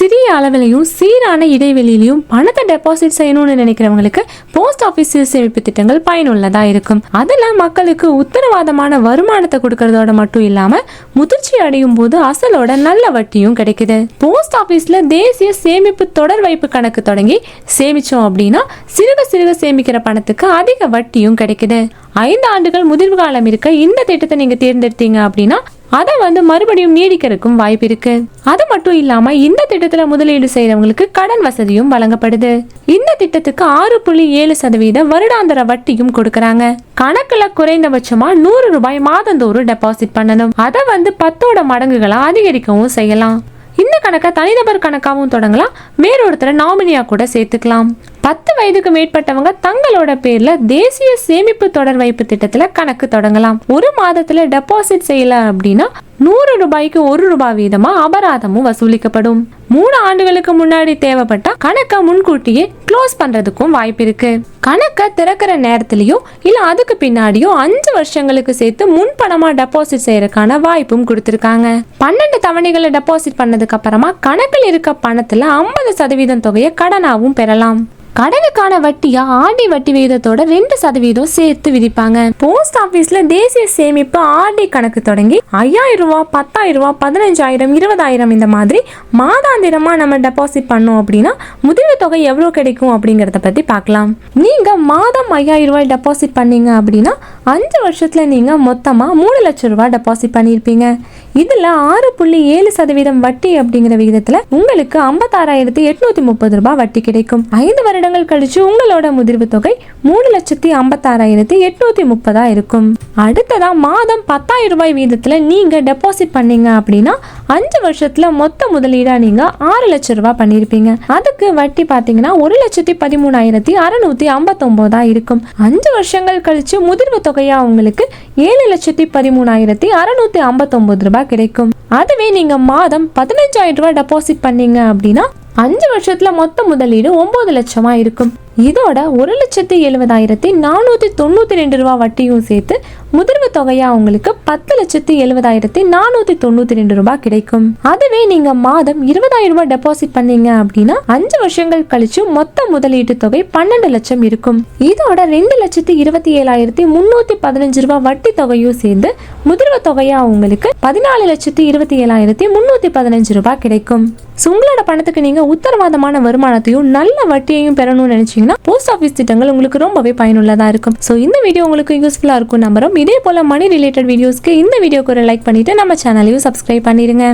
சிறிய அளவிலையும் சீரான இடைவெளியிலையும் பணத்தை டெபாசிட் செய்யணும்னு நினைக்கிறவங்களுக்கு போஸ்ட் ஆபீஸ் சேமிப்பு திட்டங்கள் பயனுள்ளதா இருக்கும். அதுல மக்களுக்கு உத்தரவாதமான வருமானத்தை கொடுக்கறதோட மட்டும் இல்லாம முதிர்ச்சி அடையும் போது அசலோட நல்ல வட்டியும் கிடைக்குது. போஸ்ட் ஆபீஸ்ல தேசிய சேமிப்பு தொடர் வைப்பு கணக்கு தொடங்கி சேமிச்சோம் அப்படின்னா சிறுக சிறுக சேமிக்கிற பணத்துக்கு அதிக வட்டியும் கிடைக்குது. 5 ஆண்டுகள் முதிர்வு காலம் இருக்க இந்த திட்டத்தை நீங்க தேர்ந்தெடுத்தீங்க அப்படின்னா அதை மறுபடியும் நீடிக்கிறதுக்கும் வாய்ப்பு இருக்கு. அது மட்டும் இல்லாம இந்த திட்டத்துல முதலீடு செய்யறவங்களுக்கு கடன் வசதியும் வழங்கப்படுது. இந்த திட்டத்துக்கு 6.7% வருடாந்திர வட்டியும் கொடுக்கறாங்க. கணக்குல குறைந்தபட்சமா 100 ரூபாய் மாதந்தோறும் டெபாசிட் பண்ணணும். அதை 10 மடங்குகளா அதிகரிக்கவும் செய்யலாம். இந்த கணக்கை தனிநபர் கணக்காகவும் தொடங்கலாம், வேறொருத்தர நாமினியா கூட சேர்த்துக்கலாம். 10 வயதுக்கு மேற்பட்டவங்க தங்களோட பேர்ல தேசிய சேமிப்பு தொடர் வைப்பு திட்டத்துல கணக்கு தொடங்கலாம். ஒரு மாதத்துல டெபாசிட் செய்யல அப்படின்னா 100 ரூபாய்க்கு 1 ரூபாய் வீதமா அபராதமும் வசூலிக்கப்படும். 3 ஆண்டுகளுக்கு முன்னாடி தேவைப்பட்டா கணக்கை முன்கூட்டியே க்ளோஸ் பண்றதுக்கும் வாய்ப்பு இருக்கு. கணக்கை திறக்கிற நேரத்திலயோ இல்ல அதுக்கு பின்னாடியோ 5 வருஷங்களுக்கு சேர்த்து முன்பணமா டெபாசிட் செய்யறதுக்கான வாய்ப்பும் கொடுத்திருக்காங்க. 12 தவணைகளை டெபாசிட் பண்ணதுக்கு அப்புறமா கணக்கில் இருக்க பணத்துல 50% தொகையை கடனாவும் பெறலாம். கடனுக்கான வட்டியா ஆர்டி வட்டி விகிதத்தோட 2% சேர்த்து விதிப்பாங்க. போஸ்ட் ஆபீஸ்ல தேசிய சேமிப்பு ஆர்டி கணக்கு தொடங்கி 5000 ரூபாய், 10000 ரூபாய், 15000, 20000 இந்த மாதிரி மாதாந்திரமா நம்ம டெபாசிட் பண்ணோம் அப்படின்னா முதிர்வு தொகை எவ்வளவு கிடைக்கும் அப்படிங்கறத பத்தி பார்க்கலாம். நீங்க மாதம் 5000 ரூபாய் டெபாசிட் பண்ணீங்க அப்படின்னா 5 வருஷத்துல நீங்க மொத்தமா 3 லட்சம் ரூபாய் டெபாசிட் பண்ணிருப்பீங்க. இதுல 6.7% வட்டி அப்படிங்கிற விகிதத்துல உங்களுக்கு 56,830 ரூபாய் வட்டி கிடைக்கும். 5 வருடங்கள் கழிச்சு உங்களோட முதிர்வு தொகை 3,56,830 இருக்கும். அடுத்ததா மாதம் 10,000 ரூபாய் வீதத்துல நீங்க டெபாசிட் பண்ணீங்க அப்படின்னா 5 வருஷத்துல மொத்த முதலீடா நீங்க 6 லட்சம் ரூபாய் பண்ணிருப்பீங்க. அதுக்கு வட்டி பாத்தீங்கன்னா 1,13,659 இருக்கும். 5 வருஷங்கள் கழிச்சு முதிர்வு தொகையா உங்களுக்கு 7,13,659 ரூபாய் கிடைக்கும். அதுவே நீங்க மாதம் 15,000 ரூபாய் டெபாசிட் பண்ணீங்க அப்படின்னா 5 வருஷத்துல மொத்த முதலீடு 9 லட்சமா இருக்கும். இதோட 1,70,492 ரூபாய் வட்டியும் சேர்த்து முதிர்வு தொகையா உங்களுக்கு 10,70,492 ரூபாய் கிடைக்கும். அதுவே நீங்க மாதம் 20,000 ரூபாய் டெபாசிட் பண்ணீங்க அப்படின்னா 5 வருஷங்கள் கழிச்சு மொத்த முதலீட்டு தொகை 12 லட்சம் இருக்கும். இதோட 2,27,315 ரூபாய் வட்டி தொகையும் சேர்ந்து முதிர்வு தொகையா உங்களுக்கு 14,27,315 ரூபாய் கிடைக்கும். உங்களோட பணத்துக்கு நீங்க உத்தரவாதமான வருமானத்தையும் நல்ல வட்டியையும் பெறணும்னு நினைச்சீங்கன்னா போஸ்ட் ஆபீஸ் திட்டங்கள் உங்களுக்கு ரொம்பவே பயனுள்ளதா இருக்கும். சோ இந்த வீடியோ உங்களுக்கு யூஸ்ஃபுல்லா இருக்கும் நம்புறோம். இதே போல மணி ரிலேட்டட் வீடியோஸ்க்கு இந்த வீடியோக்கு ஒரு லைக் பண்ணிட்டு நம்ம சேனலையும் சப்ஸ்கிரைப் பண்ணிருங்க.